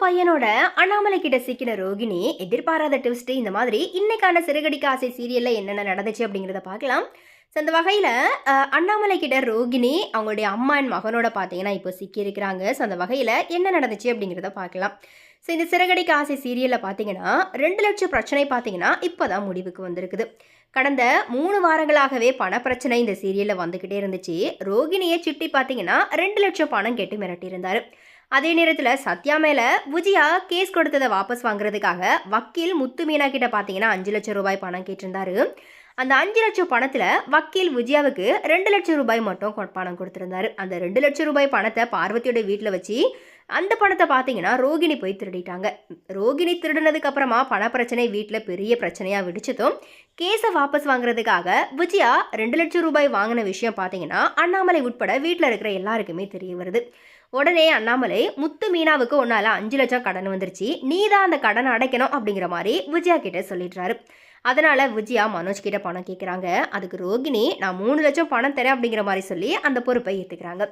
பையனோட அண்ணாமலை கிட்ட சிக்கின ரோகிணி எதிர்பாராத ட்விஸ்ட் இந்த மாதிரி இன்னைக்கான சிறுகடிக்க ஆசை சீரியல்ல என்னென்ன நடந்துச்சு அப்படிங்கிறத பார்க்கலாம். ஸோ அந்த வகையில் அண்ணாமலை கிட்ட ரோகிணி அவங்களுடைய அம்மா அண்ட் மகனோட பார்த்தீங்கன்னா இப்போ சிக்கியிருக்கிறாங்க. ஸோ அந்த வகையில் என்ன நடந்துச்சு அப்படிங்கிறத பார்க்கலாம். ஸோ இந்த சிறுகடிக்க ஆசை சீரியலில் பார்த்தீங்கன்னா 2 லட்சம் பிரச்சனை பார்த்தீங்கன்னா இப்போ தான் முடிவுக்கு வந்திருக்குது. கடந்த 3 வாரங்களாகவே பண பிரச்சனை இந்த சீரியலில் வந்துக்கிட்டே இருந்துச்சு. ரோகிணியை சிட்டி பார்த்தீங்கன்னா 2 லட்சம் பணம் கேட்டு மிரட்டியிருந்தாரு. அதே நேரத்தில் சத்யா மேலே விஜயா கேஸ் கொடுத்ததை வாபஸ் வாங்குறதுக்காக வக்கீல் முத்து மீனா கிட்ட பார்த்தீங்கன்னா 5 லட்சம் ரூபாய் பணம் கேட்டிருந்தாரு. அந்த 5 லட்சம் பணத்தில் வக்கீல் விஜயாவுக்கு 2 லட்சம் ரூபாய் மட்டும் பணம் கொடுத்துருந்தாரு. அந்த 2 லட்சம் ரூபாய் பணத்தை பார்வதியோட வீட்டில் வச்சு அந்த பணத்தை பார்த்தீங்கன்னா ரோகிணி போய் திருடிட்டாங்க. ரோகிணி திருடினதுக்கு அப்புறமா பண பிரச்சனை வீட்டில் பெரிய பிரச்சனையாக விடிச்சதும் கேஸை வாபஸ் வாங்குறதுக்காக விஜயா 2 லட்சம் ரூபாய் வாங்கின விஷயம் பார்த்தீங்கன்னா அண்ணாமலை உட்பட வீட்டில் இருக்கிற எல்லாருக்குமே தெரிய வருது. உடனே அண்ணாமலை முத்து மீனாவுக்கு ஒன்னால 5 லட்சம் கடன் வந்துருச்சு, நீ தான் அந்த கடனை அடைக்கணும் அப்படிங்கிற மாதிரி விஜயா கிட்ட சொல்லிடுறாரு. அதனால விஜயா மனோஜ் கிட்ட பணம் கேட்குறாங்க. அதுக்கு ரோகிணி நான் 3 லட்சம் பணம் தரேன் அப்படிங்கிற மாதிரி சொல்லி அந்த பொறுப்பை ஏற்றுக்கிறாங்க.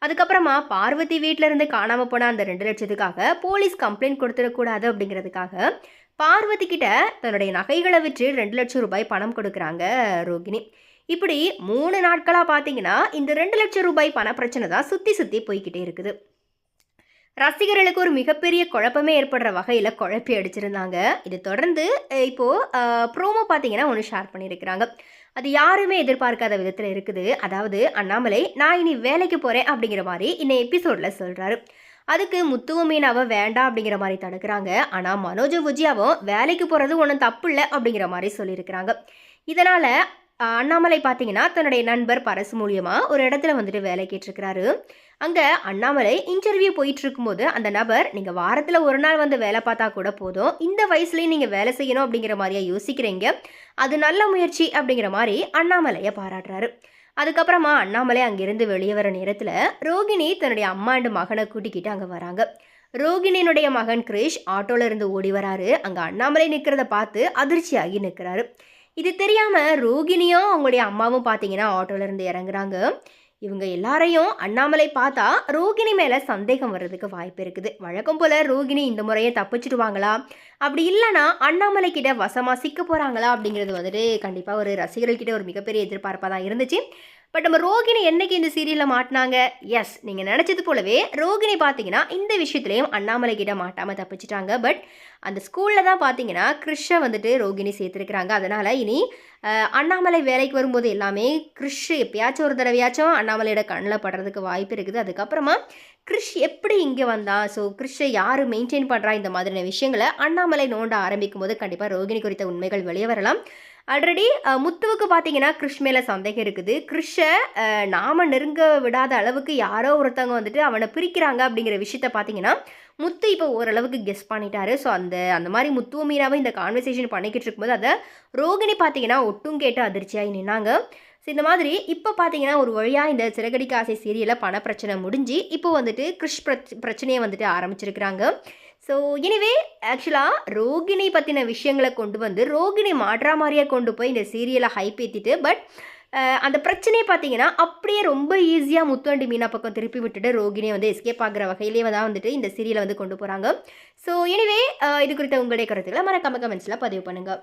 அதுக்கப்புறமா பார்வதி வீட்டில இருந்து காணாம போன அந்த 2 லட்சத்துக்காக போலீஸ் கம்ப்ளைண்ட் கொடுத்துடக்கூடாது அப்படிங்கிறதுக்காக பார்வதி கிட்ட தன்னுடைய நகைகளை விற்று 2 லட்சம் ரூபாய் பணம் கொடுக்குறாங்க ரோகிணி. இப்படி 3 நாட்களாக பார்த்தீங்கன்னா இந்த 2 லட்சம் ரூபாய் பண பிரச்சனை தான் சுற்றி சுற்றி போய்கிட்டே இருக்குது. ரசிகர்களுக்கு ஒரு மிகப்பெரிய குழப்பமே ஏற்படுற வகையில் குழப்பி அடிச்சிருந்தாங்க. இது தொடர்ந்து இப்போது ப்ரோமோ பார்த்தீங்கன்னா ஒன்று ஷேர் பண்ணியிருக்கிறாங்க. அது யாருமே எதிர்பார்க்காத விதத்தில் இருக்குது. அதாவது அண்ணாமலை நான் இனி வேலைக்கு போகிறேன் அப்படிங்கிற மாதிரி இந்த எபிசோடில் சொல்கிறாரு. அதுக்கு முத்துவும் மீனாவை வேண்டாம் அப்படிங்கிற மாதிரி தடுக்கிறாங்க. ஆனால் மனோஜும் விஜயாவும் வேலைக்கு போகிறது ஒன்றும் தப்பு இல்லை அப்படிங்கிற மாதிரி சொல்லியிருக்கிறாங்க. இதனால் அண்ணாமலை பார்த்தீங்கன்னா தன்னுடைய நண்பர் பரசு மூலியமாக ஒரு இடத்துல வந்துட்டு வேலை கேட்டிருக்கிறாரு. அங்கே அண்ணாமலை இன்டர்வியூ போயிட்டு இருக்கும்போது அந்த நபர் நீங்கள் வாரத்தில் ஒரு நாள் வந்து வேலை பார்த்தா கூட போதும், இந்த வயசுலேயும் நீங்கள் வேலை செய்யணும் அப்படிங்கிற மாதிரியா யோசிக்கிறீங்க, அது நல்ல முயற்சி அப்படிங்கிற மாதிரி அண்ணாமலையை பாராட்டுறாரு. அதுக்கப்புறமா அண்ணாமலை அங்கிருந்து வெளியே வர நேரத்தில் ரோகிணி தன்னுடைய அம்மா அண்டு மகனை கூட்டிக்கிட்டு அங்கே வராங்க. ரோகிணியினுடைய மகன் கிரிஷ் ஆட்டோல இருந்து ஓடி வராரு. அங்கே அண்ணாமலை நிற்கிறத பார்த்து அதிர்ச்சியாகி நிற்கிறாரு. இது தெரியாமல் ரோகிணியும் அவங்களுடைய அம்மாவும் பார்த்தீங்கன்னா ஆட்டோலேருந்து இறங்குறாங்க. இவங்க எல்லாரையும் அண்ணாமலை பார்த்தா ரோகிணி மேலே சந்தேகம் வர்றதுக்கு வாய்ப்பு இருக்குது. வழக்கம் போல் ரோகிணி இந்த முறையை தப்பிச்சிடுவாங்களா, அப்படி இல்லைனா அண்ணாமலை கிட்ட வசமாக சிக்க போகிறாங்களா அப்படிங்கிறது வந்துட்டு கண்டிப்பாக ஒரு ரசிகர்கள்கிட்ட ஒரு மிகப்பெரிய எதிர்பார்ப்பாக தான் இருந்துச்சு. பட் நம்ம ரோகிணி என்னைக்கு இந்த சீரியலில் மாட்டினாங்க? எஸ், நீங்கள் நினச்சது போலவே ரோகிணி பார்த்தீங்கன்னா இந்த விஷயத்துலையும் அண்ணாமலை கிட்ட மாட்டாமல் தப்பிச்சிட்டாங்க. பட் அந்த ஸ்கூலில் தான் பார்த்தீங்கன்னா கிறிஷை வந்துட்டு ரோகிணி சேர்த்துருக்குறாங்க. அதனால் இனி அண்ணாமலை வேலைக்கு வரும்போது எல்லாமே கிறிஷ் எப்பயாச்சும் ஒரு தடவையாச்சும் அண்ணாமலையோட கண்ணில் படுறதுக்கு வாய்ப்பு இருக்குது. அதுக்கப்புறமா கிறிஷ் எப்படி இங்கே வந்தான், ஸோ கிறிஷை யார் மெயின்டைன் பண்ணுறா, இந்த மாதிரியான விஷயங்களை அண்ணாமலை நோண்ட ஆரம்பிக்கும் போது கண்டிப்பாக ரோகிணி குறித்த உண்மைகள் வெளியே வரலாம். ஆல்ரெடி முத்துவுக்கு பார்த்தீங்கன்னா கிறிஷ் மேலே சந்தேகம் இருக்குது. கிறிஷை நாம நெருங்க விடாத அளவுக்கு யாரோ ஒருத்தவங்க வந்துட்டு அவனை பிரிக்கிறாங்க அப்படிங்கிற விஷயத்த பார்த்தீங்கன்னா முத்து இப்போ ஓரளவுக்கு கெஸ் பண்ணிட்டாரு. ஸோ அந்த மாதிரி முத்துவ மீனாவை இந்த கான்வர்சேஷன் பண்ணிக்கிட்டு இருக்கும்போது அதை ரோகிணி பார்த்தீங்கன்னா ஒட்டும் கேட்டு அதிர்ச்சியாகி நின்னாங்க. ஸோ இந்த மாதிரி இப்போ பார்த்தீங்கன்னா ஒரு வழியாக இந்த சிறகடிக்க ஆசை சீரியலில் பண பிரச்சனை முடிஞ்சு இப்போ வந்துட்டு கிறிஷ் பிரச்சனையை வந்துட்டு ஆரம்பிச்சிருக்கிறாங்க. ஸோ எனிவே ஆக்சுவலாக ரோகிணி பற்றின விஷயங்களை கொண்டு வந்து ரோகிணி மாற்றா மாதிரியாக கொண்டு போய் இந்த சீரியலை ஹைப் ஏற்றிட்டு பட் அந்த பிரச்சனையை பார்த்தீங்கன்னா அப்படியே ரொம்ப ஈஸியாக முத்துவண்டி மீனா பக்கம் திருப்பி விட்டுட்டு ரோகிணியை வந்து எஸ்கேப் ஆகிற வகையிலேயே தான் வந்துட்டு இந்த சீரியலை வந்து கொண்டு போகிறாங்க. ஸோ எனிவே இது குறித்த உங்களுடைய கருத்துக்களை மறக்காம கமெண்ட்ஸில் பதிவு பண்ணுங்கள்.